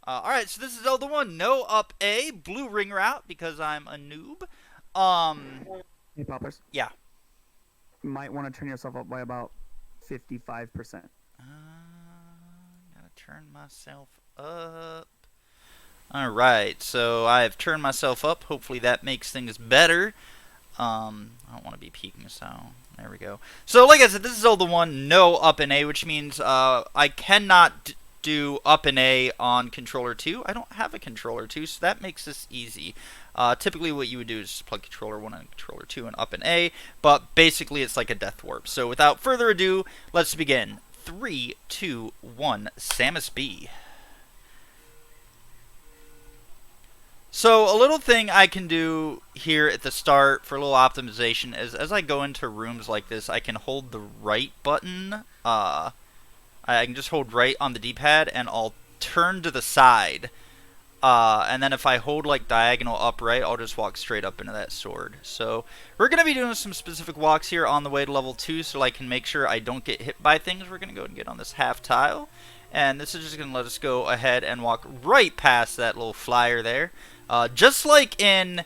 Alright, so this is Zelda 1. No Up+A, blue ring route because I'm a noob. Hey, Poppers. Yeah. Might want to turn yourself up by about 55%. Gotta turn myself up. Alright, so I have turned myself up. Hopefully that makes things better. I don't want to be peeking, so there we go. So, like I said, this is Zelda 1, no Up+A, which means I cannot do Up+A on controller 2. I don't have a controller 2, so that makes this easy. Typically what you would do is just plug controller 1 and controller 2 and Up+A, but basically it's like a death warp. So without further ado, let's begin. 3, 2, 1, Samus B. So a little thing I can do here at the start for a little optimization is as I go into rooms like this, I can hold the right button. I can just hold right on the D-pad and I'll turn to the side. And then if I hold like diagonal upright, I'll just walk straight up into that sword. So we're going to be doing some specific walks here on the way to level 2 so I can make sure I don't get hit by things. We're going to go and get on this half tile. And this is just going to let us go ahead and walk right past that little flyer there. Just like in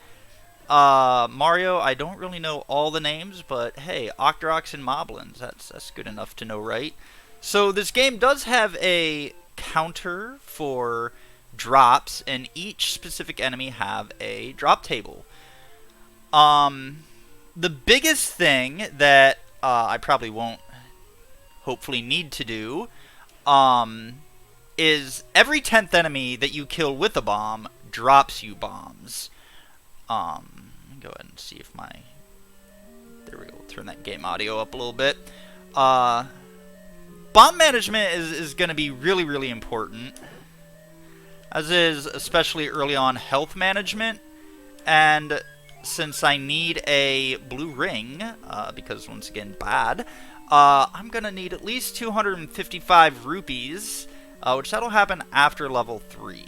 Mario, I don't really know all the names, but hey, Octoroks and Moblins, that's good enough to know, right? So this game does have a counter for drops, and each specific enemy have a drop table. The biggest thing that I probably won't hopefully need to do is every 10th enemy that you kill with a bomb drops you bombs. Let me go ahead and see if my... There we go. We'll turn that game audio up a little bit. Bomb management is going to be really, really important. As is, especially early on, health management. And since I need a blue ring, because once again, bad, I'm going to need at least 255 rupees, which that'll happen after level 3.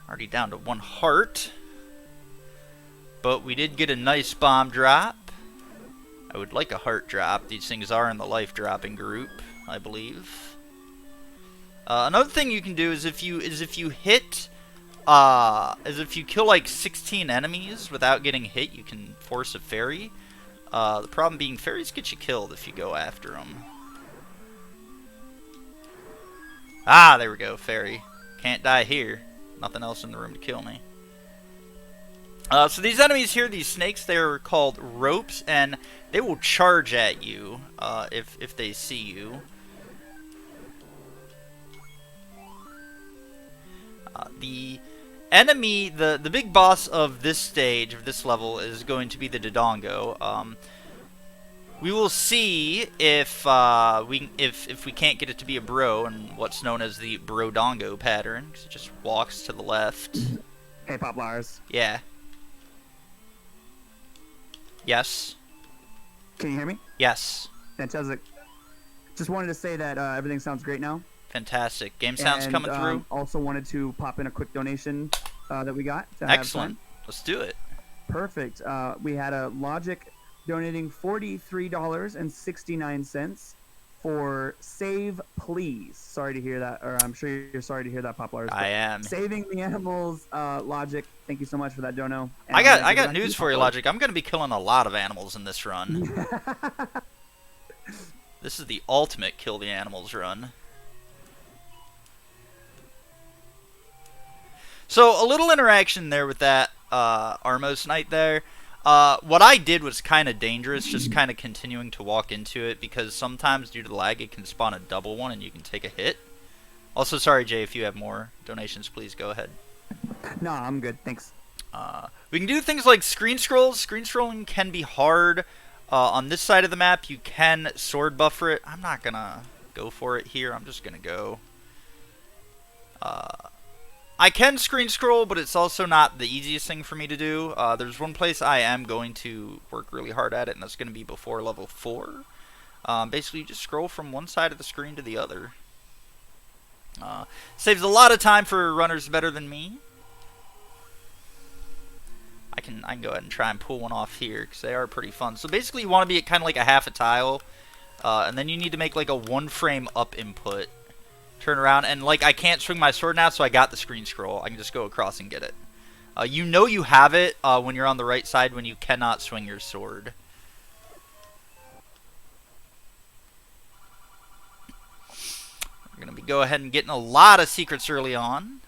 Already down to 1 heart. But we did get a nice bomb drop. I would like a heart drop. These things are in the life dropping group, I believe. Another thing you can do is if you kill like 16 enemies without getting hit, you can force a fairy. The problem being fairies get you killed if you go after them. Ah, there we go, fairy. Can't die here. Nothing else in the room to kill me. So these enemies here, these snakes, they're called ropes, and they will charge at you if they see you. The enemy, the big boss of this stage, of this level, is going to be the Dodongo. We will see if we can't get it to be a bro, and what's known as the Brodongo pattern, because it just walks to the left. Hey, Popplars. Yeah. Yes. Can you hear me? Yes. Fantastic. Just wanted to say that everything sounds great now. Fantastic. Game sounds coming through. Also wanted to pop in a quick donation that we got. Excellent. Let's do it. Perfect. We had a Logic donating $43.69 for Save Please. Sorry to hear that, or I'm sure you're sorry to hear that, Popplars. I am. Saving the animals, Logic. Thank you so much for that dono. And I got news for you, Logic. I'm going to be killing a lot of animals in this run. This is the ultimate kill the animals run. So a little interaction there with that Armos Knight there. What I did was kind of dangerous, just kind of continuing to walk into it, because sometimes due to the lag it can spawn a double one and you can take a hit. Also, sorry Jay, if you have more donations, please go ahead. No, I'm good, thanks. We can do things like screen scrolls. Screen scrolling can be hard. On this side of the map, you can sword buffer it. I'm not going to go for it here. I'm just going to go... I can screen scroll, but it's also not the easiest thing for me to do. There's one place I am going to work really hard at it, and that's going to be before level 4. Basically, you just scroll from one side of the screen to the other. Saves a lot of time for runners better than me. I can go ahead and try and pull one off here, because they are pretty fun. So basically, you want to be at kind of like a half a tile. And then you need to make like a 1-frame up input. Turn around, and like I can't swing my sword now, so I got the screen scroll. I can just go across and get it. You know you have it when you're on the right side when you cannot swing your sword. We're going to go ahead and getting a lot of secrets early on.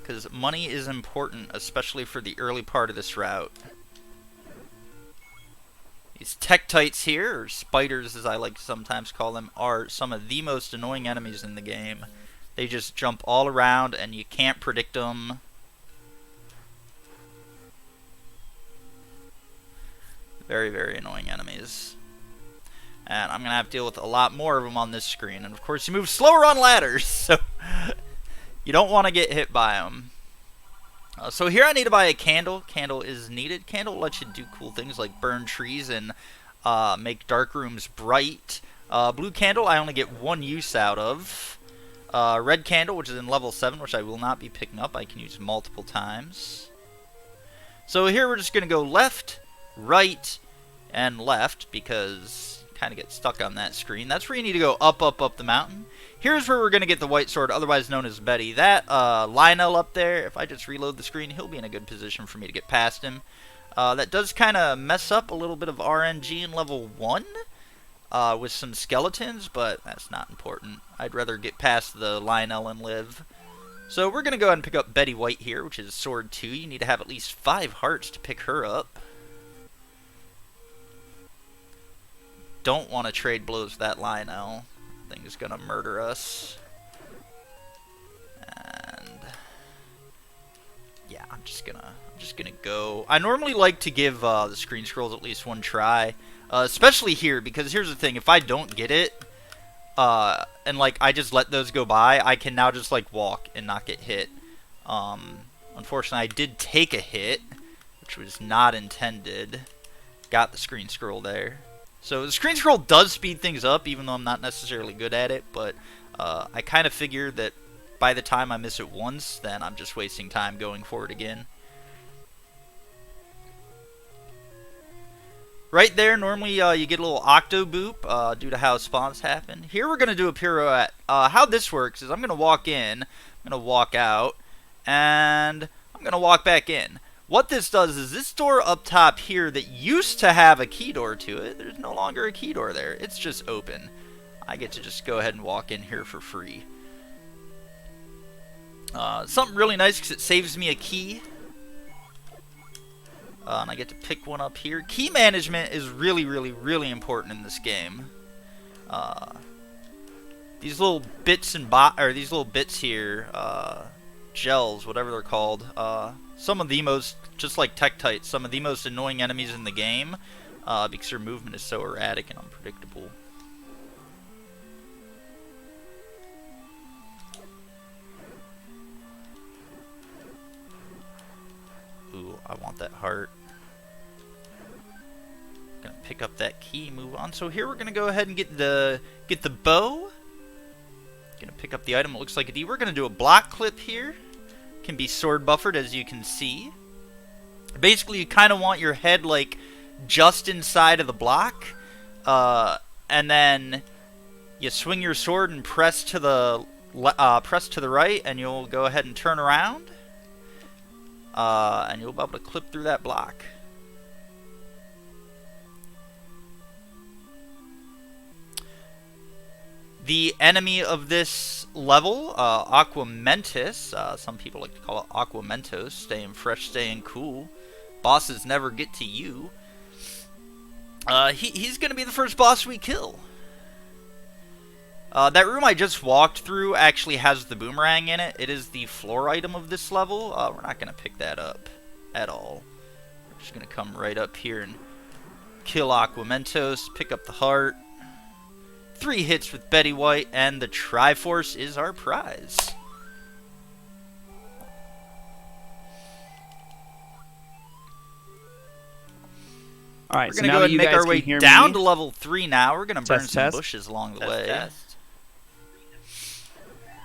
Because money is important, especially for the early part of this route. These Tektites here, or spiders as I like to sometimes call them, are some of the most annoying enemies in the game. They just jump all around and you can't predict them. Very, very annoying enemies. And I'm going to have to deal with a lot more of them on this screen. And of course you move slower on ladders, so you don't want to get hit by them. So here I need to buy a candle. Candle is needed. Candle lets you do cool things like burn trees and make dark rooms bright. Blue candle I only get 1 use out of. Red candle, which is in level 7, which I will not be picking up. I can use multiple times. So here we're just going to go left, right, and left because you kind of get stuck on that screen. That's where you need to go up, up, up the mountain. Here's where we're going to get the white sword, otherwise known as Betty. That Lionel up there, if I just reload the screen, he'll be in a good position for me to get past him. That does kind of mess up a little bit of RNG in level 1 with some skeletons, but that's not important. I'd rather get past the Lionel and live. So we're going to go ahead and pick up Betty White here, which is sword 2. You need to have at least 5 hearts to pick her up. Don't want to trade blows with that Lionel. Thing is gonna murder us. And yeah, I'm just gonna go. I normally like to give the screen scrolls at least 1 try, especially here, because here's the thing: if I don't get it, and like I just let those go by, I can now just like walk and not get hit. Unfortunately, I did take a hit, which was not intended. Got the screen scroll there. So the screen scroll does speed things up, even though I'm not necessarily good at it, but I kind of figure that by the time I miss it once, then I'm just wasting time going forward again. Right there, normally you get a little octo boop due to how spawns happen. Here we're going to do a pirouette. How this works is I'm going to walk in, I'm going to walk out, and I'm going to walk back in. What this does is this door up top here that used to have a key door to it, there's no longer a key door there. It's just open. I get to just go ahead and walk in here for free. Something really nice because it saves me a key. And I get to pick one up here. Key management is really, really, really important in this game. These little bits and these little bits here, gels, whatever they're called, some of the most, just like Tektites, some of the most annoying enemies in the game, because their movement is so erratic and unpredictable. Ooh, I want that heart. Gonna pick up that key, move on. So here we're gonna go ahead and get the bow. Gonna pick up the item. It looks like a D. We're gonna do a block clip here. Can be sword buffered, as you can see. Basically, you kind of want your head like just inside of the block, and then you swing your sword and press to the right, and you'll go ahead and turn around, and you'll be able to clip through that block. The enemy of this level, Aquamentus, some people like to call it Aquamentos, staying fresh, staying cool. Bosses never get to you. He's going to be the first boss we kill. That room I just walked through actually has the boomerang in it. It is the floor item of this level. We're not going to pick that up at all. We're just going to come right up here and kill Aquamentos, pick up the heart. 3 hits with Betty White, and the Triforce is our prize. Alright, we're going to go ahead and make our way down to level 3 now. We're going to burn some bushes along the way.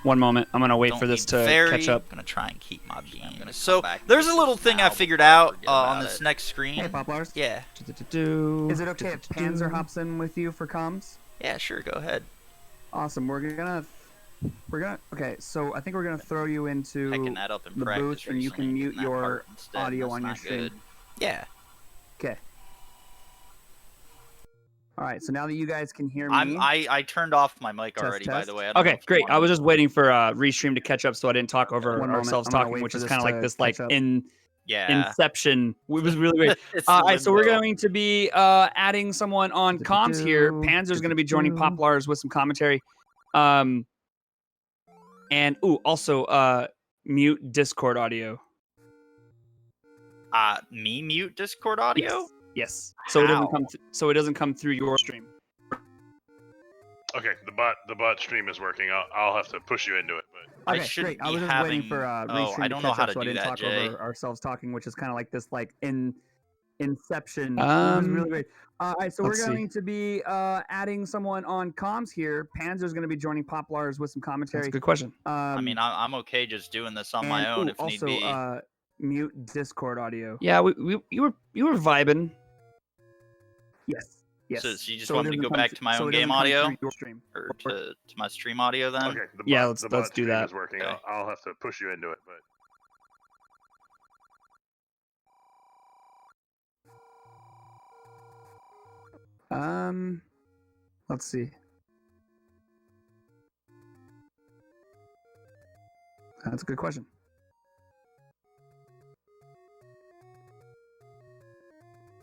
One moment. I'm gonna wait Don't for this need to fairy. catch up. I'm gonna try and keep my beams. So there's a little thing I figured out on this next screen. Hey, Popplars. Yeah. Is it okay if Panzer hops in with you for comms? Yeah, sure. Go ahead. Awesome. We're gonna. Okay, so I think we're gonna throw you into Picking that up in the practice booth, and you can recently, mute getting that your heart instead, audio that's on your not stream. good. Yeah. Okay. All right. So now that you guys can hear me, I turned off my mic already. By the way. I don't know Okay, if you great. want I was to- just waiting for Restream to catch up, so I didn't talk over One moment. ourselves I'm gonna talking, wait which for is this kind of like to this, like catch up. Yeah. Inception. It was really great. It's All right, so we're limbo. going to be adding someone on comms here. Panzer's going to be joining Popplars with some commentary. And also mute Discord audio. Me mute Discord audio? Yes. So it doesn't How? come. So it doesn't come through your stream. Okay, the bot stream is working. I'll have to push you into it, but Okay, shouldn't great. I be was just waiting having- for Oh, Restream I don't know catch how up, to so I do didn't that, talk Jay. over ourselves talking, which is kind of like this, like Inception. It was Um, really great. All right, so we're let's see. going to be adding someone on comms here. Panzer's going to be joining Popplars with some commentary. That's a good question. I mean, I'm okay just doing this on my own if need be. Also, mute Discord audio. Yeah, you were vibing. Yes. Yes. So you just So it want me to doesn't go come back th- to my so own it doesn't game come audio? through your stream. Or to my stream audio then? okay. Yeah, the let's bot do stream that. is working. Okay. I'll have to push you into it, but Let's see. That's a good question.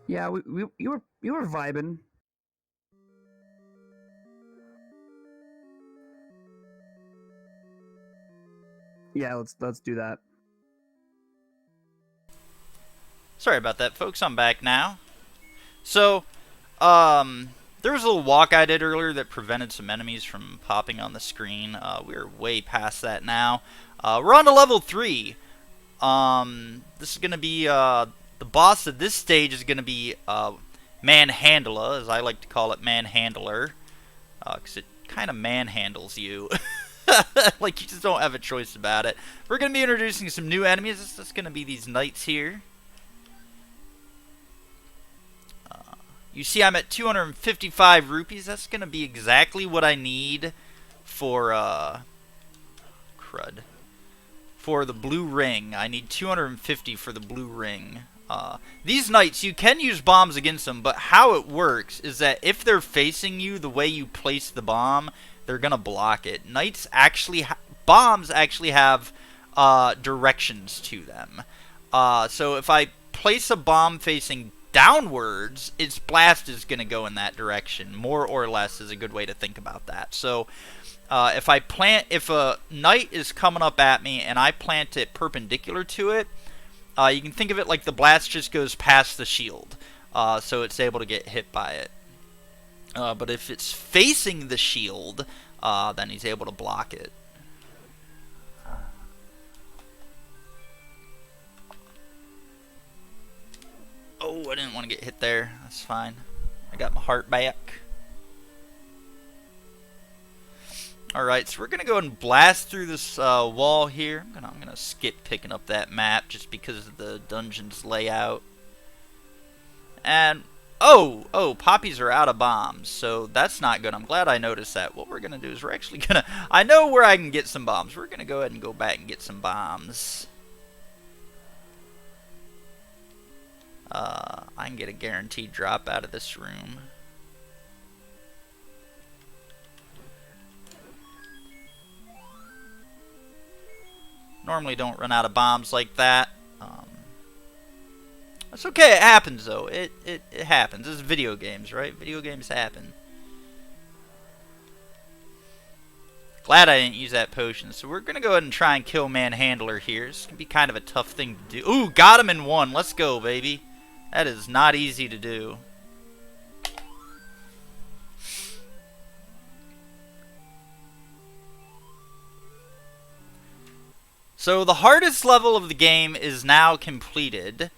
Yeah, you were vibing. Yeah, let's do that. Sorry about that, folks. I'm back now. So, there was a little walk I did earlier that prevented some enemies from popping on the screen. We're way past that now. We're on to level 3. This is going to be, the boss of this stage is going to be, Manhandler, as I like to call it, Manhandler. Because it kind of manhandles you. Like, you just don't have a choice about it. We're going to be introducing some new enemies. This is going to be these knights here. You see I'm at 255 rupees. That's going to be exactly what I need for, crud. For the blue ring. I need 250 for the blue ring. These knights, you can use bombs against them, but how it works is that if they're facing you the way you place the bomb, they're going to block it. Knights actually, bombs actually have directions to them. So if I place a bomb facing downwards, its blast is going to go in that direction. More or less is a good way to think about that. So if a knight is coming up at me and I plant it perpendicular to it, you can think of it like the blast just goes past the shield, so it's able to get hit by it. But if it's facing the shield, then he's able to block it. Oh, I didn't want to get hit there. That's fine. I got my heart back. Alright, so we're going to go and blast through this wall here. I'm gonna skip picking up that map just because of the dungeon's layout. And, oh, poppies are out of bombs, so that's not good. I'm glad I noticed that. What we're going to do is we're actually going to... I know where I can get some bombs. We're going to go ahead and go back and get some bombs. I can get a guaranteed drop out of this room. Normally don't run out of bombs like that. It's okay, it happens though. It happens. It's video games, right? Video games happen. Glad I didn't use that potion. So we're going to go ahead and try and kill Manhandler here. It's going to be kind of a tough thing to do. Ooh, got him in one. Let's go, baby. That is not easy to do. So the hardest level of the game is now completed.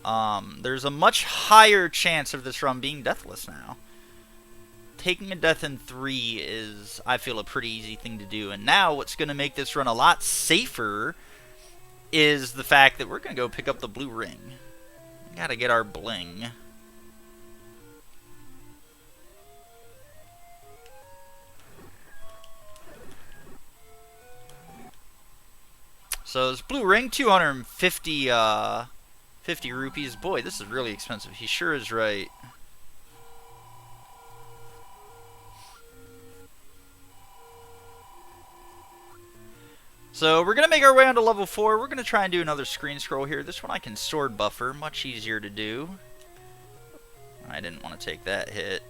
There's a much higher chance of this run being deathless now. taking a death in 3 is, I feel, a pretty easy thing to do. And now what's going to make this run a lot safer is the fact that we're going to go pick up the blue ring. Gotta get our bling. So this blue ring, 250 50 rupees. Boy, this is really expensive. He sure is right. So we're going to make our way on to level 4. We're going to try and do another screen scroll here. This one I can sword buffer. Much easier to do. I didn't want to take that hit.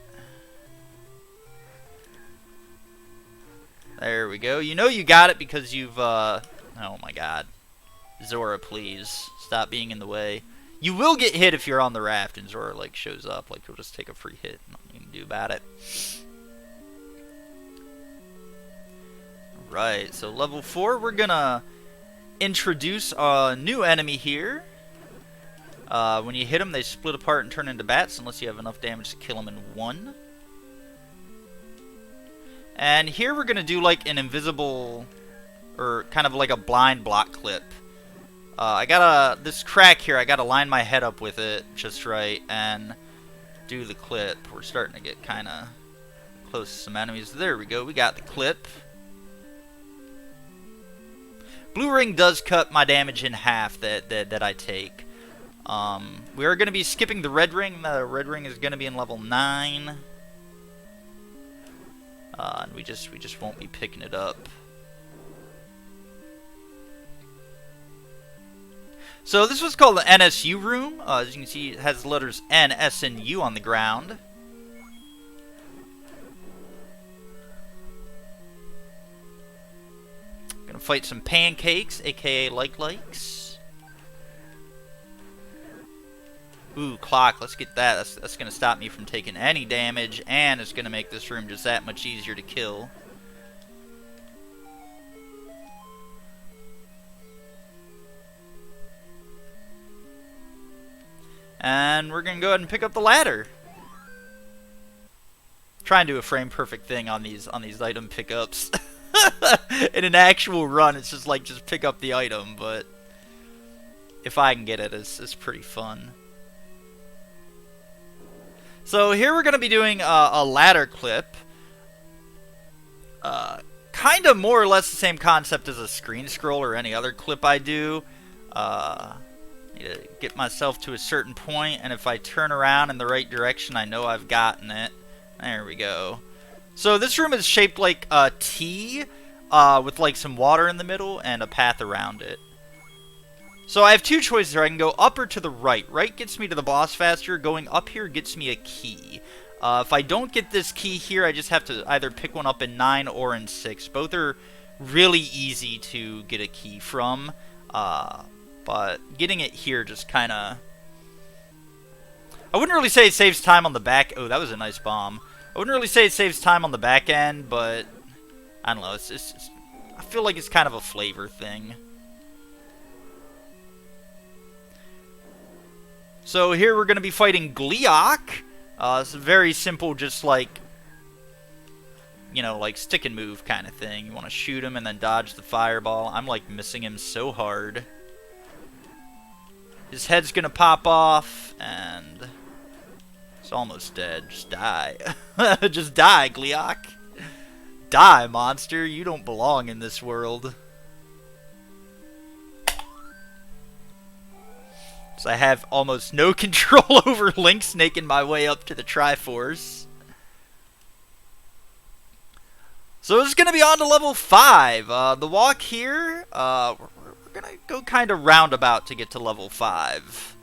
There we go. You know you got it because you've, oh my god. Zora, please. Stop being in the way. You will get hit if you're on the raft and Zora, like, shows up. Like, you'll just take a free hit. Nothing you can do about it. Right, so level 4, we're gonna introduce a new enemy here. When you hit them, they split apart and turn into bats unless you have enough damage to kill them in 1. And here we're gonna do like an invisible, or kind of like a blind block clip. I got this crack here, I gotta line my head up with it just right and do the clip. We're starting to get kinda close to some enemies. There we go, we got the clip. Blue ring does cut my damage in half that I take. We are going to be skipping the red ring. The red ring is going to be in level 9. And we just won't be picking it up. So this was called the NSU room. As you can see, it has the letters N, S, and U on the ground. Gonna fight some pancakes, aka likes. Ooh, clock. Let's get that. That's gonna stop me from taking any damage, and it's gonna make this room just that much easier to kill. And we're gonna go ahead and pick up the ladder. Try and do a frame perfect thing on these item pickups. In an actual run, it's just like, just pick up the item, but if I can get it, it's pretty fun. So here we're going to be doing a ladder clip. Kind of more or less the same concept as a screen scroll or any other clip I do. Need to get myself to a certain point, and if I turn around in the right direction, I know I've gotten it. There we go. So this room is shaped like a T, with like some water in the middle and a path around it. So I have two choices here. I can go up or to the right. Right gets me to the boss faster. Going up here gets me a key. If I don't get this key here, I just have to either pick one up in 9 or in 6. Both are really easy to get a key from. But getting it here just kind of... I wouldn't really say it saves time on the back... Oh, that was a nice bomb. I wouldn't really say it saves time on the back end, but... I don't know. It's I feel like it's kind of a flavor thing. So here we're going to be fighting Gliok. It's a very simple, just like, you know, like stick and move kind of thing. You want to shoot him and then dodge the fireball. I'm like missing him so hard. His head's going to pop off and it's almost dead. Just die. Just die, Gliok. Die, monster. You don't belong in this world. So I have almost no control over Link snaking my way up to the Triforce. So it's going to be on to level 5. The walk here, we're going to go kind of roundabout to get to level 5.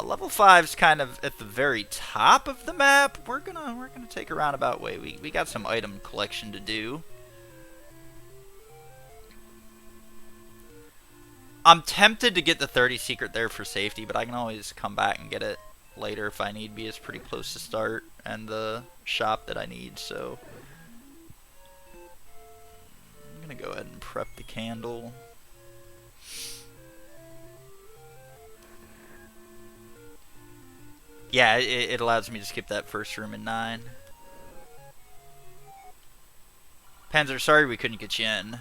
Level 5 is kind of at the very top of the map. We're gonna take a roundabout way. We got some item collection to do. I'm tempted to get the 30 secret there for safety, but I can always come back and get it later if I need be. It's pretty close to start and the shop that I need, so I'm gonna go ahead and prep the candle. Yeah, it allows me to skip that first room in 9. Panzer, sorry we couldn't get you in.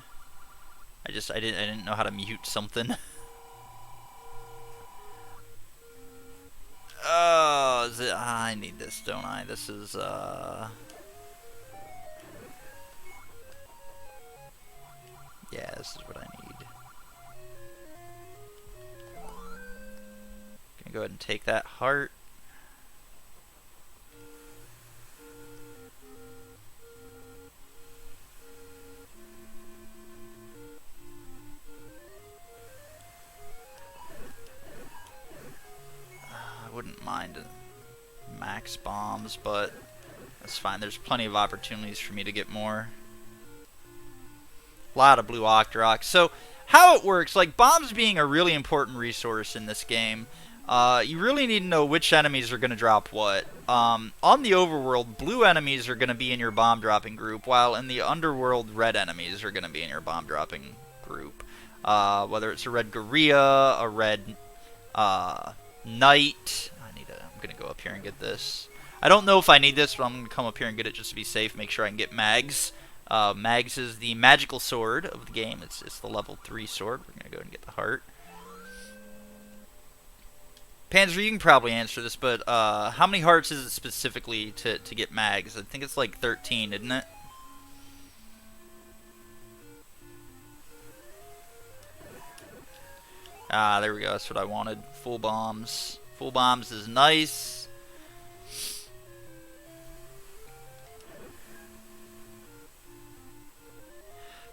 I didn't know how to mute something. Oh, I need this, don't I? This is yeah, this is what I need. Gonna go ahead and take that heart. I wouldn't mind max bombs, but that's fine. There's plenty of opportunities for me to get more. A lot of blue Octorok. So how it works, like bombs being a really important resource in this game, you really need to know which enemies are going to drop what. On the overworld, blue enemies are going to be in your bomb dropping group, while in the underworld, red enemies are going to be in your bomb dropping group. Whether it's a red gorilla, a red knight. I'm going to go up here and get this. I don't know if I need this, but I'm going to come up here and get it just to be safe, make sure I can get mags. Mags is the magical sword of the game. It's the level 3 sword. We're going to go and get the heart. Panzer, you can probably answer this, but how many hearts is it specifically to get mags? I think it's like 13, isn't it? Ah, there we go. That's what I wanted. Full bombs. Full bombs is nice.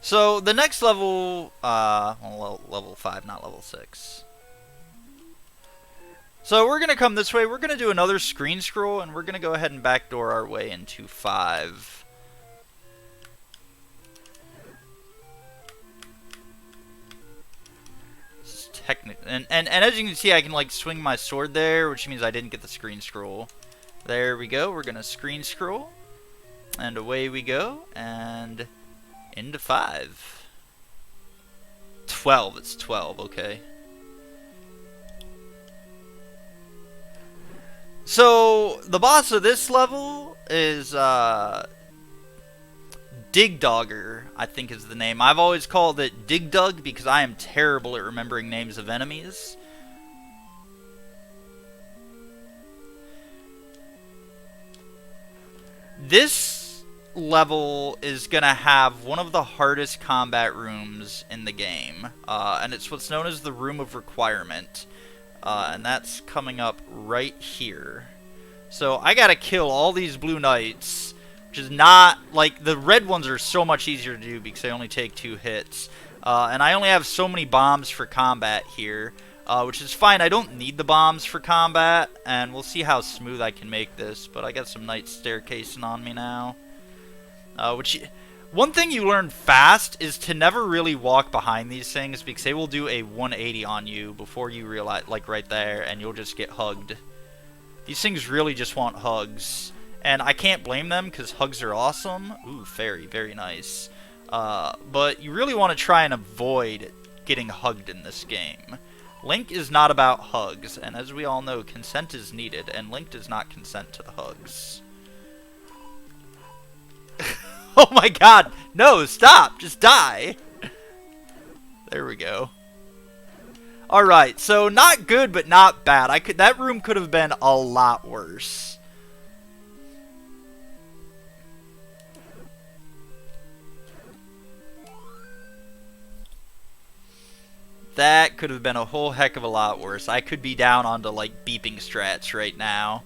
So the next level, well, level 5, not level 6. So we're going to come this way. We're going to do another screen scroll, and we're going to go ahead and backdoor our way into 5. And as you can see, I can like swing my sword there, which means I didn't get the screen scroll. There we go. We're going to screen scroll. And away we go. And into 5. 12. It's 12. Okay. So the boss of this level is Dig Dogger, I think is the name. I've always called it Dig Dug because I am terrible at remembering names of enemies. This level is going to have one of the hardest combat rooms in the game. And it's what's known as the Room of Requirement. And that's coming up right here. So I gotta kill all these blue knights, which is not, like, the red ones are so much easier to do because they only take 2 hits. And I only have so many bombs for combat here, which is fine. I don't need the bombs for combat, and we'll see how smooth I can make this. But I got some knights staircasing on me now. One thing you learn fast is to never really walk behind these things because they will do a 180 on you before you realize, like right there, and you'll just get hugged. These things really just want hugs. And I can't blame them because hugs are awesome. Ooh, fairy, very nice. But you really want to try and avoid getting hugged in this game. Link is not about hugs, and as we all know, consent is needed, and Link does not consent to the hugs. Oh my god! No, stop! Just die! There we go. Alright, so not good, but not bad. That room could have been a lot worse. That could have been a whole heck of a lot worse. I could be down onto, like, beeping strats right now.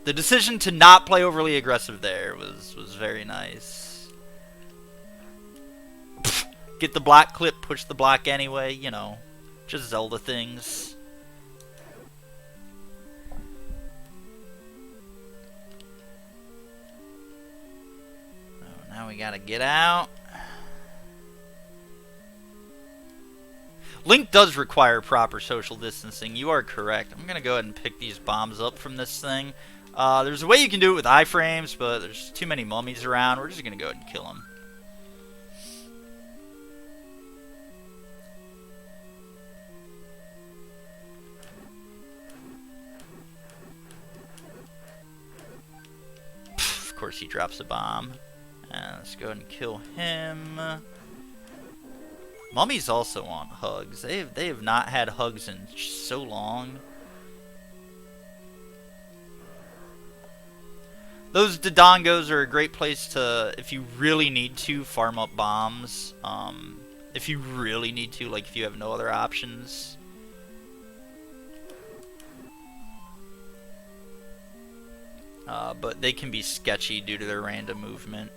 The decision to not play overly aggressive there was very nice. Get the block clip, push the block anyway, you know, just Zelda things. Oh, now we gotta get out. Link does require proper social distancing. You are correct. I'm gonna go ahead and pick these bombs up from this thing. There's a way you can do it with iframes, but there's too many mummies around. We're just going to go ahead and kill them. course he drops a bomb. And let's go ahead and kill him. Mummies also want hugs. They have not had hugs in so long. Those Dodongos are a great place to, if you really need to, farm up bombs. If you really need to, like if you have no other options. But they can be sketchy due to their random movement.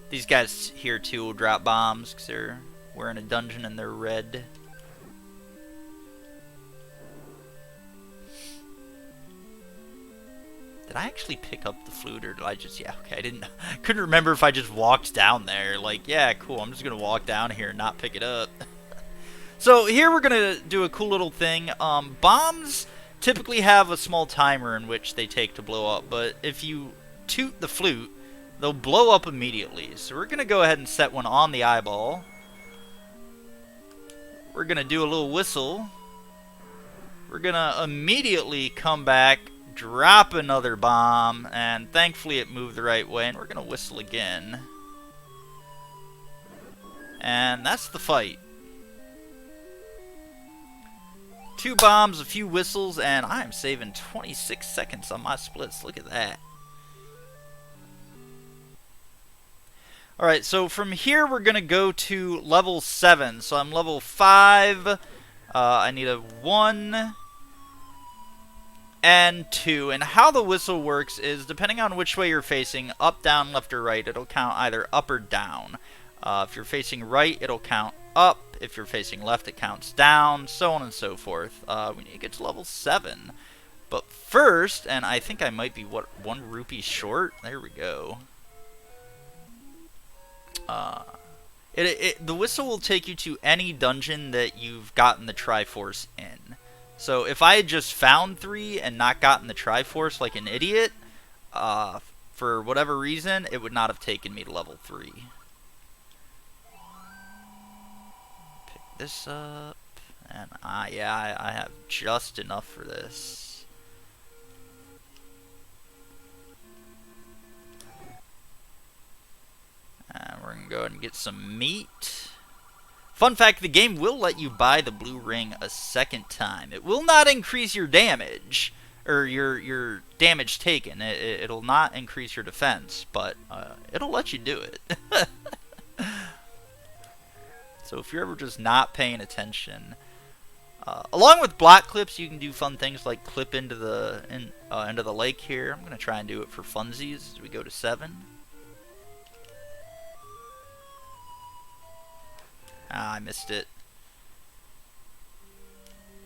These guys here too will drop bombs because we're in a dungeon and they're red. Did I actually pick up the flute or did I just, yeah, okay, I couldn't remember if I just walked down there. Like, yeah, cool, I'm just gonna walk down here and not pick it up. So here we're gonna do a cool little thing. Bombs typically have a small timer in which they take to blow up, but if you toot the flute, they'll blow up immediately. So we're gonna go ahead and set one on the eyeball. We're gonna do a little whistle. We're gonna immediately come back, drop another bomb, and thankfully it moved the right way, and we're gonna whistle again. And that's the fight. 2 bombs, a few whistles, and I'm saving 26 seconds on my splits. Look at that. Alright, so from here we're gonna go to level 7. So I'm level 5. I need a 1 and 2. And how the whistle works is, depending on which way you're facing, up, down, left, or right, it'll count either up or down. If you're facing right, it'll count up. If you're facing left, it counts down, so on and so forth. We need to get to level 7. But first, and I think I might be, what, 1 rupee short? There we go. The whistle will take you to any dungeon that you've gotten the Triforce in. So if I had just found 3 and not gotten the Triforce like an idiot, for whatever reason, it would not have taken me to level 3. Pick this up, and yeah, I have just enough for this. And we're going to go ahead and get some meat. Fun fact, the game will let you buy the blue ring a second time. It will not increase your damage, or your damage taken. It'll not increase your defense, but it'll let you do it. So if you're ever just not paying attention, along with block clips, you can do fun things like clip into the lake here. I'm going to try and do it for funsies as we go to 7. Ah, I missed it.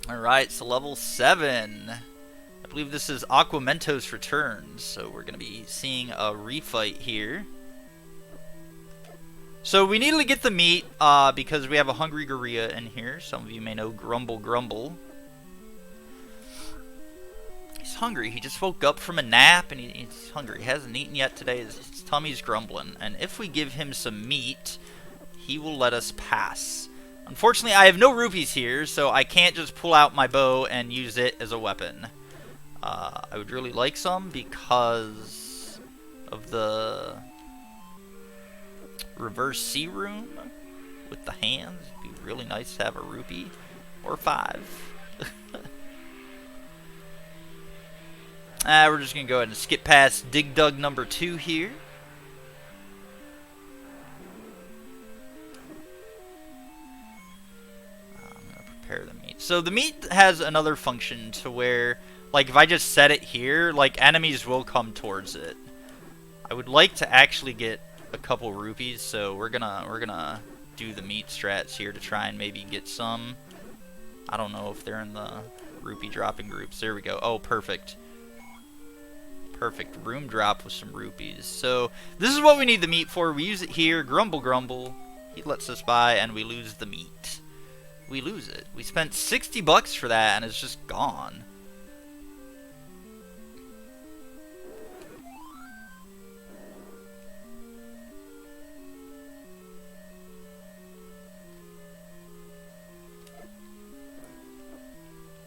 Alright, so level 7. I believe this is Aquamentos Returns, so we're going to be seeing a refight here. So we needed to get the meat, because we have a hungry gorilla in here. Some of you may know Grumble Grumble. He's hungry. He just woke up from a nap, and he's hungry. He hasn't eaten yet today. His tummy's grumbling. And if we give him some meat, he will let us pass. Unfortunately, I have no rupees here, so I can't just pull out my bow and use it as a weapon. I would really like some because of the reverse C room with the hands. It'd be really nice to have a rupee or 5. We're just going to go ahead and skip past Dig Dug number 2 here. Prepare the meat. So the meat has another function to where, like, if I just set it here, like, enemies will come towards it. I would like to actually get a couple rupees, so we're gonna do the meat strats here to try and maybe get some. I don't know if they're in the rupee dropping groups. There we go. Oh, perfect. Perfect. Room drop with some rupees. So this is what we need the meat for. We use it here. Grumble Grumble. He lets us buy, and we lose the meat. We lose it. We spent $60 for that, and it's just gone.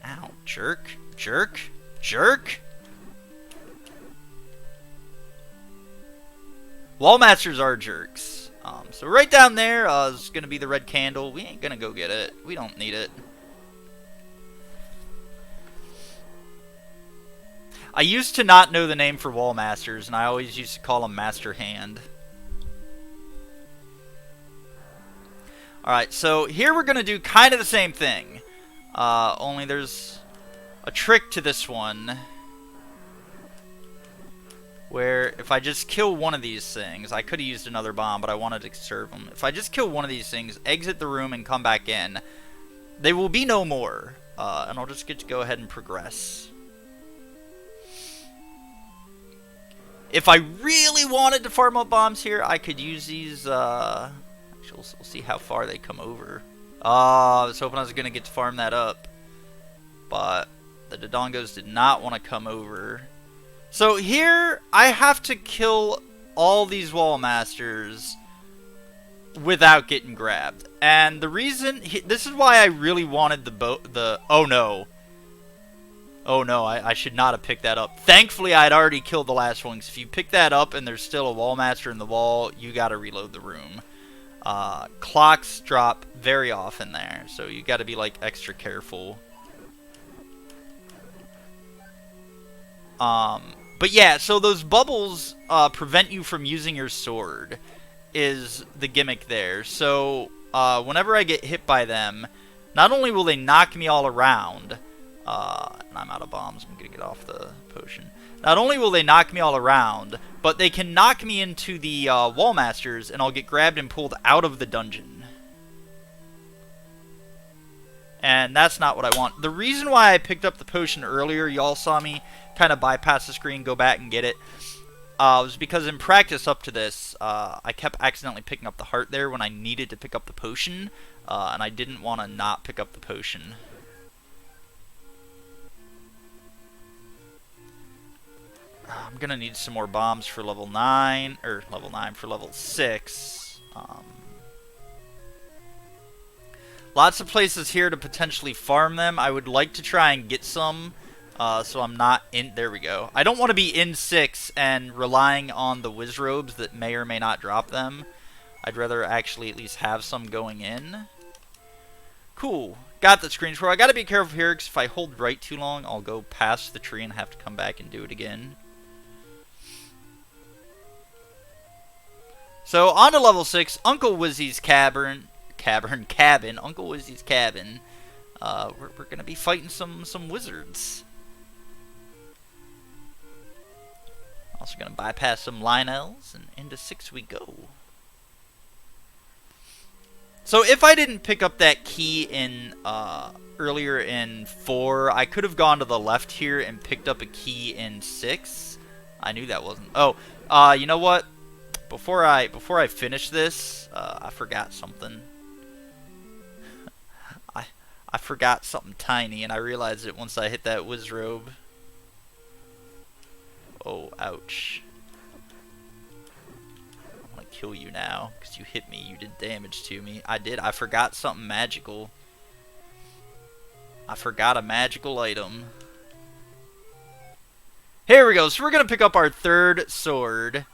Ow, jerk, jerk, jerk. Wall masters are jerks. So right down there is going to be the red candle. We ain't going to go get it. We don't need it. I used to not know the name for wall masters, and I always used to call them master hand. Alright, so here we're going to do kind of the same thing. Only there's a trick to this one. Where if I just kill one of these things, I could have used another bomb, but I wanted to conserve them. If I just kill one of these things, exit the room, and come back in, they will be no more. And I'll just get to go ahead and progress. If I really wanted to farm up bombs here, I could use these, actually, we'll see how far they come over. I was hoping I was going to get to farm that up. But the Dodongos did not want to come over. So here, I have to kill all these wall masters without getting grabbed. And the reason, this is why I really wanted oh no. Oh no, I should not have picked that up. Thankfully, I had already killed the last one. Because if you pick that up and there's still a wall master in the wall, you gotta reload the room. Clocks drop very often there, so you gotta be like extra careful. But yeah, so those bubbles prevent you from using your sword, is the gimmick there. So whenever I get hit by them, not only will they knock me all around, and I'm out of bombs, I'm gonna get off the potion. Not only will they knock me all around, but they can knock me into the wall masters, and I'll get grabbed and pulled out of the dungeon. And that's not what I want. The reason why I picked up the potion earlier, y'all saw me kind of bypass the screen, go back and get it, was because in practice up to this, I kept accidentally picking up the heart there when I needed to pick up the potion, and I didn't want to not pick up the potion. I'm gonna need some more bombs for level 9, or level 9 for level 6. Lots of places here to potentially farm them. I would like to try and get some, so I'm not in... There we go. I don't want to be in 6 and relying on the whiz robes that may or may not drop them. I'd rather actually at least have some going in. Cool. Got the screen scroll. I gotta be careful here, because if I hold right too long, I'll go past the tree and have to come back and do it again. So, on to level 6, Uncle Wizzy's cabin. Uncle Wizzy's cabin. We're gonna be fighting some wizards. Also gonna bypass some Lionels, and into 6 we go. So if I didn't pick up that key in earlier in 4, I could have gone to the left here and picked up a key in 6. I knew that wasn't... Oh, you know what? Before I finish this, I forgot something. I forgot something tiny, and I realized it once I hit that whiz robe. Oh, ouch. I'm gonna kill you now, because you hit me, you did damage to me. I did, I forgot something magical. I forgot a magical item. Here we go, so we're gonna pick up our 3rd sword.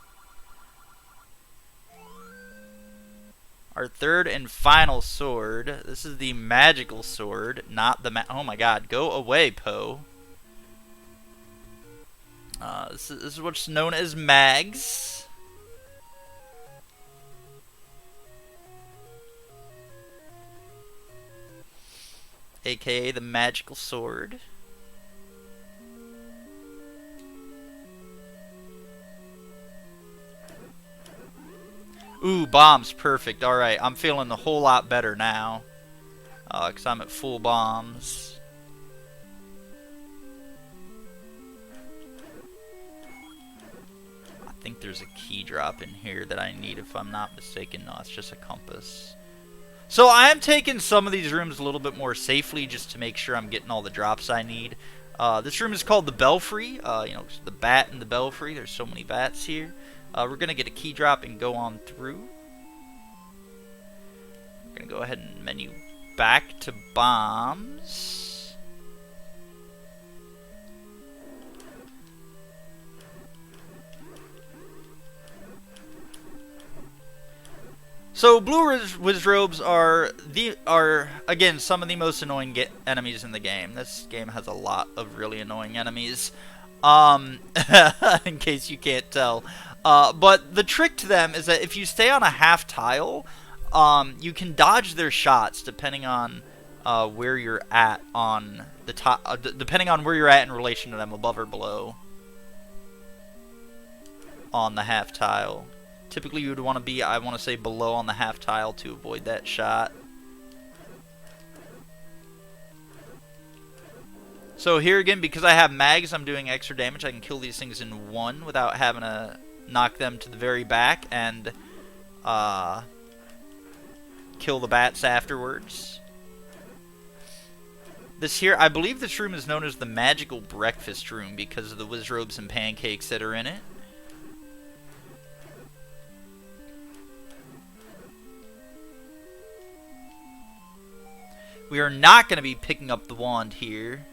Our 3rd and final sword. This is the magical sword, not the oh my god, go away, Poe. This is what's known as mags. AKA the magical sword. Ooh, bombs, perfect. Alright, I'm feeling a whole lot better now. Because I'm at full bombs. I think there's a key drop in here that I need if I'm not mistaken. No, it's just a compass. So I am taking some of these rooms a little bit more safely just to make sure I'm getting all the drops I need. This room is called the Belfry. You know, the bat and the Belfry. There's so many bats here. We're going to get a key drop and go on through. We're going to go ahead and menu back to bombs. So blue Wizrobes are again some of the most annoying enemies in the game. This game has a lot of really annoying enemies. In case you can't tell. But the trick to them is that if you stay on a half tile, you can dodge their shots depending on where you're at on the top, depending on where you're at in relation to them, above or below on the half tile. Typically, you would want to be, I want to say, below on the half tile to avoid that shot. So here again, because I have mags, I'm doing extra damage. I can kill these things in one without having to knock them to the very back and kill the bats afterwards. This here, I believe this room is known as the Magical Breakfast Room because of the Wizrobes and pancakes that are in it. We are not going to be picking up the wand here.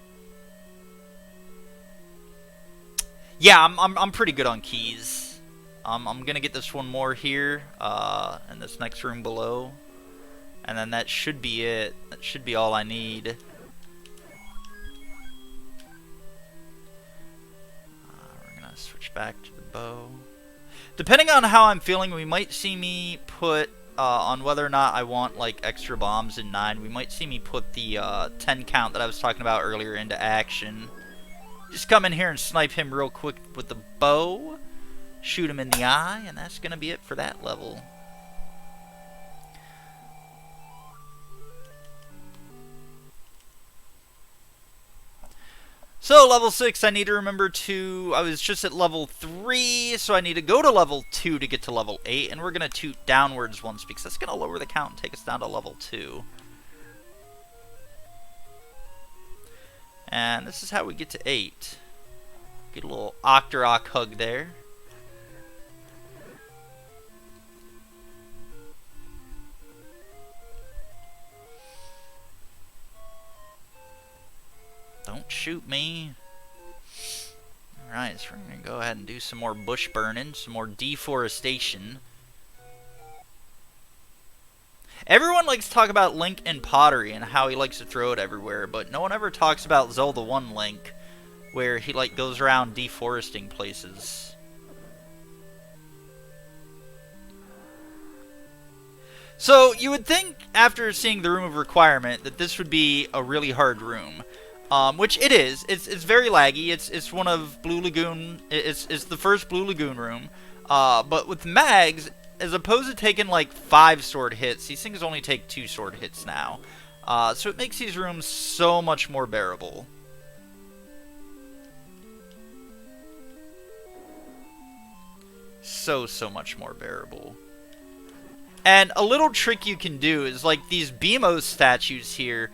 Yeah, I'm pretty good on keys. I'm going to get this one more here in this next room below. And then that should be it. That should be all I need. We're going to switch back to the bow. Depending on how I'm feeling, we might see me put... on whether or not I want like extra bombs in 9, we might see me put the 10 count that I was talking about earlier into action. Just come in here and snipe him real quick with the bow, shoot him in the eye, and that's going to be it for that level. So, level 6, I need to remember to... I was just at level 3, so I need to go to level 2 to get to level 8. And we're going to toot downwards once, because that's going to lower the count and take us down to level 2. And this is how we get to 8. Get a little Octorok hug there. Don't shoot me. Alright, so we're going to go ahead and do some more bush burning, some more deforestation. Everyone likes to talk about Link and pottery and how he likes to throw it everywhere, but no one ever talks about Zelda 1 Link, where he like goes around deforesting places. So, you would think, after seeing the Room of Requirement, that this would be a really hard room. Which it is. It's very laggy. It's one of Blue Lagoon. It's the first Blue Lagoon room. But with mags, as opposed to taking like 5 sword hits, these things only take 2 sword hits now. So it makes these rooms so much more bearable. So much more bearable. And a little trick you can do is like these BMO statues here.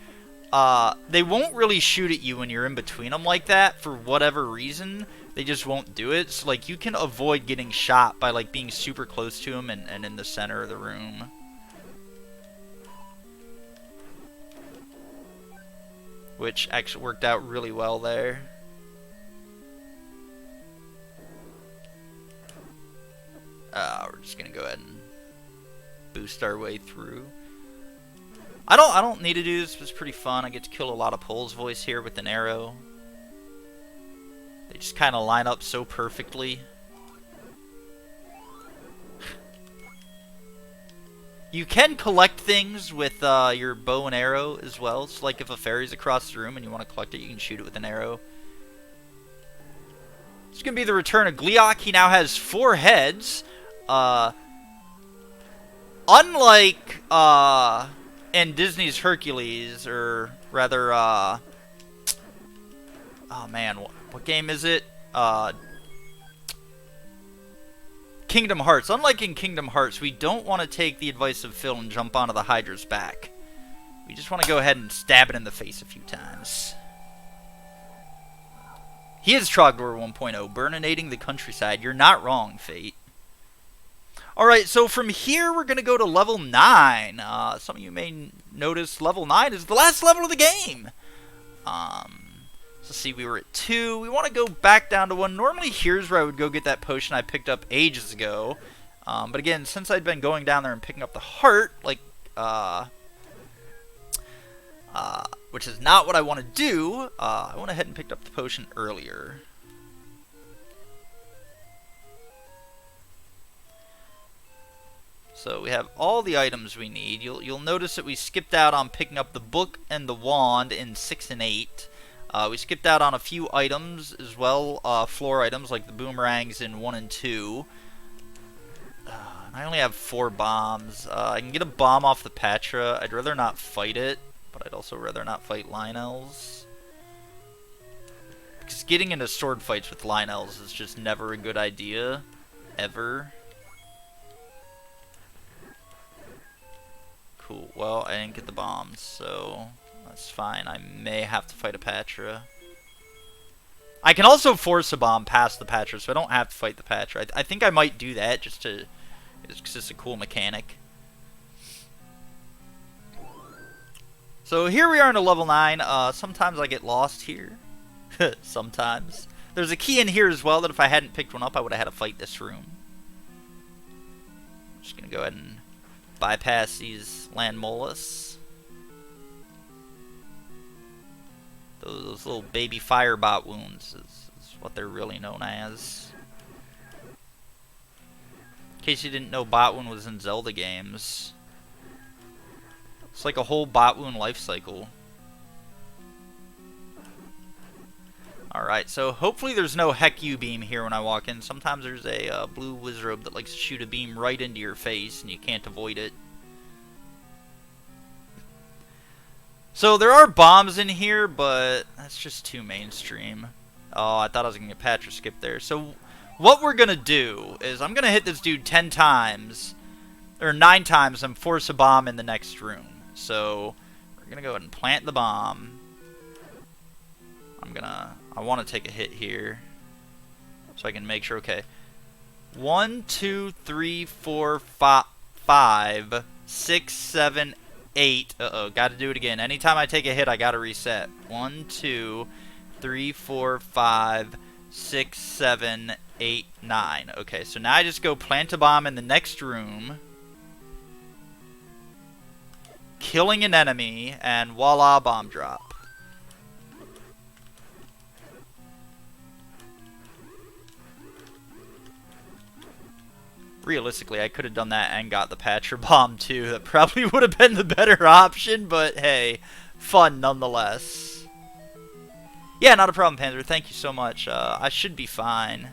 They won't really shoot at you when you're in between them like that, for whatever reason. They just won't do it. So, like, you can avoid getting shot by, like, being super close to them and in the center of the room. Which actually worked out really well there. We're just gonna go ahead and boost our way through. I don't need to do this, but it's pretty fun. I get to kill a lot of Pole's voice here with an arrow. They just kind of line up so perfectly. You can collect things with your bow and arrow as well. So like if a fairy's across the room and you want to collect it, you can shoot it with an arrow. It's going to be the return of Gleeok. He now has 4 heads. Unlike... in Disney's Hercules, or rather, oh man, what game is it? Kingdom Hearts. Unlike in Kingdom Hearts, we don't want to take the advice of Phil and jump onto the Hydra's back. We just want to go ahead and stab it in the face a few times. He is Trogdor 1.0, burninating the countryside. You're not wrong, Fate. Alright, so from here we're going to go to level 9. Some of you may notice level 9 is the last level of the game. Let's see, we were at 2. We want to go back down to 1. Normally here's where I would go get that potion I picked up ages ago. But again, since I'd been going down there and picking up the heart, like, which is not what I want to do, I went ahead and picked up the potion earlier. So we have all the items we need. You'll notice that we skipped out on picking up the book and the wand in 6 and 8. We skipped out on a few items as well, floor items like the boomerangs in 1 and 2. I only have 4 bombs. I can get a bomb off the Patra. I'd rather not fight it, but I'd also rather not fight Lionels. Because getting into sword fights with Lionels is just never a good idea. Ever. Cool. Well, I didn't get the bombs, so that's fine. I may have to fight a Patra. I can also force a bomb past the Patra, so I don't have to fight the Patra. I think I might do that just to... It's just a cool mechanic. So here we are in a level 9. Sometimes I get lost here. Sometimes. There's a key in here as well that if I hadn't picked one up, I would have had to fight this room. I'm just going to go ahead and bypass these land mollusts. Those little baby firebot wounds is what they're really known as. In case you didn't know, bot wound was in Zelda games. It's like a whole bot wound life cycle. Alright, so hopefully there's no heck you beam here when I walk in. Sometimes there's a blue wizrobe that likes to shoot a beam right into your face and you can't avoid it. So there are bombs in here, but that's just too mainstream. Oh, I thought I was going to get Patra skip there. So what we're going to do is I'm going to hit this dude 10 times, or 9 times, and force a bomb in the next room. So we're going to go ahead and plant the bomb. I want to take a hit here so I can make sure. Okay, 1, 2, 3, 4, 5, 6, 7, 8. Uh-oh, got to do it again. Anytime I take a hit, I got to reset. 1, 2, 3, 4, 5, 6, 7, 8, 9. Okay, so now I just go plant a bomb in the next room, killing an enemy, and voila, bomb drop. Realistically, I could have done that and got the Patra bomb too. That probably would have been the better option, but hey, fun nonetheless. Yeah, not a problem, Panzer. Thank you so much. I should be fine.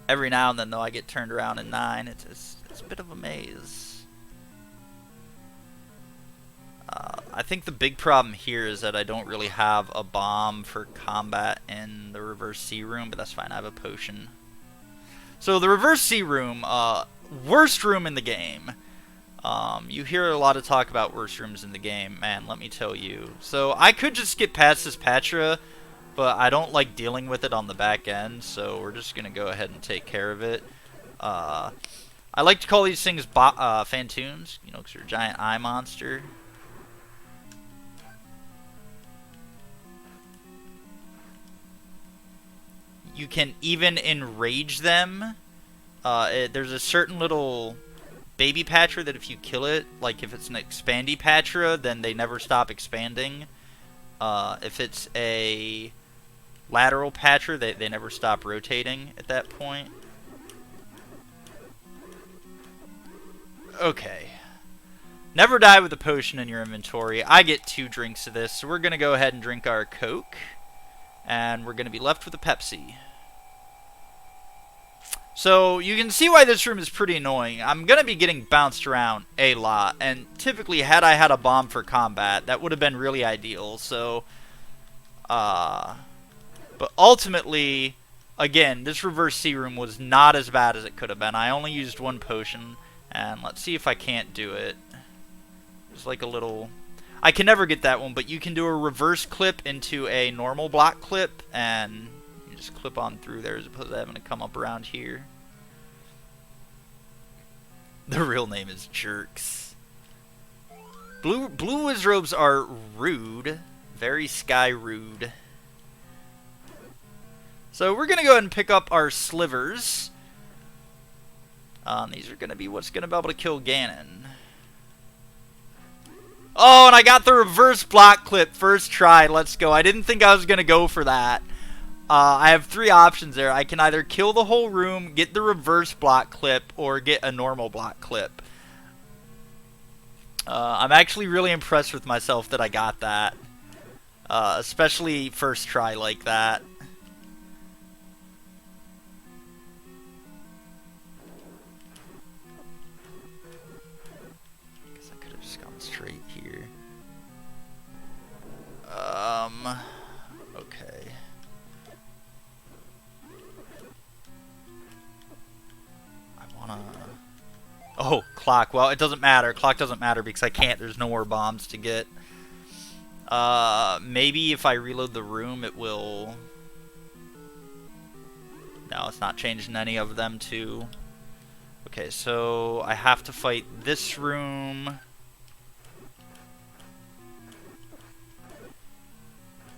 Every now and then, though, I get turned around in 9. It's a bit of a maze. I think the big problem here is that I don't really have a bomb for combat in the reverse C room, but that's fine. I have a potion. So the reverse C room, worst room in the game. You hear a lot of talk about worst rooms in the game, man, let me tell you. So I could just skip past this Patra, but I don't like dealing with it on the back end, so we're just going to go ahead and take care of it. I like to call these things Phantoons, you know, because they're a giant eye monster. You can even enrage them. There's a certain little baby Patra that if you kill it, like if it's an expandy Patra, then they never stop expanding. If it's a lateral Patra, they never stop rotating at that point. Okay. Never die with a potion in your inventory. I get 2 drinks of this, so we're going to go ahead and drink our Coke. And we're going to be left with a Pepsi. So you can see why this room is pretty annoying. I'm going to be getting bounced around a lot. And typically, had I had a bomb for combat, that would have been really ideal. So, but ultimately, again, this reverse C room was not as bad as it could have been. I only used 1 potion. And let's see if I can't do it. There's like a little... I can never get that one, but you can do a reverse clip into a normal block clip, and you just clip on through there as opposed to having to come up around here. The real name is Jerks. Blue wizrobes are rude. Very sky rude. So we're going to go ahead and pick up our slivers. These are going to be what's going to be able to kill Ganon. Oh, and I got the reverse block clip first try. Let's go. I didn't think I was going to go for that. I have 3 options there. I can either kill the whole room, get the reverse block clip, or get a normal block clip. I'm actually really impressed with myself that I got that. Especially first try like that. Guess I could have just gone straight here. Okay. I wanna... Oh, clock. Well, it doesn't matter. Clock doesn't matter because I can't. There's no more bombs to get. Maybe if I reload the room, it will... No, it's not changing any of them too. Okay, so I have to fight this room.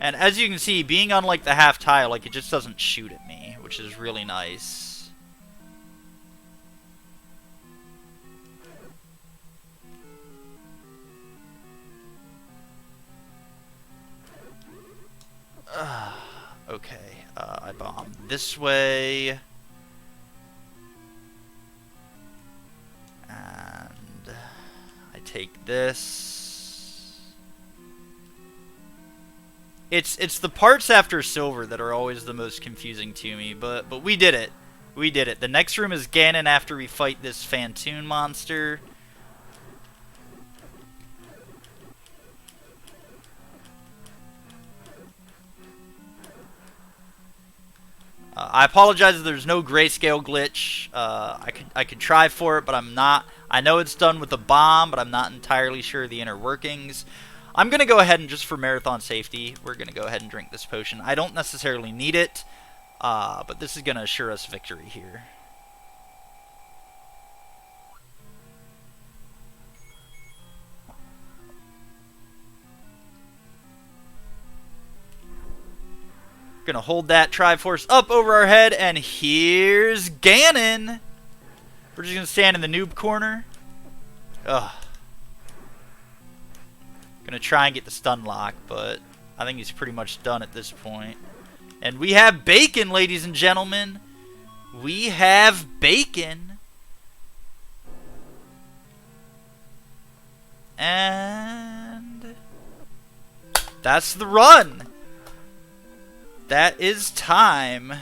And as you can see, being on like the half tile, like it just doesn't shoot at me, which is really nice. Okay, I bomb this way. And I take this. It's the parts after silver that are always the most confusing to me, but we did it. We did it. The next room is Ganon after we fight this Phantoon monster. I apologize if there's no grayscale glitch. I could try for it, but I'm not. I know it's done with a bomb, but I'm not entirely sure of the inner workings. I'm going to go ahead and just for marathon safety, we're going to go ahead and drink this potion. I don't necessarily need it, but this is going to assure us victory here. Gonna hold that Triforce up over our head, and here's Ganon! We're just gonna stand in the noob corner. Ugh. Gonna try and get the stun lock, but I think he's pretty much done at this point. And we have bacon, ladies and gentlemen! We have bacon! And... that's the run! That is time.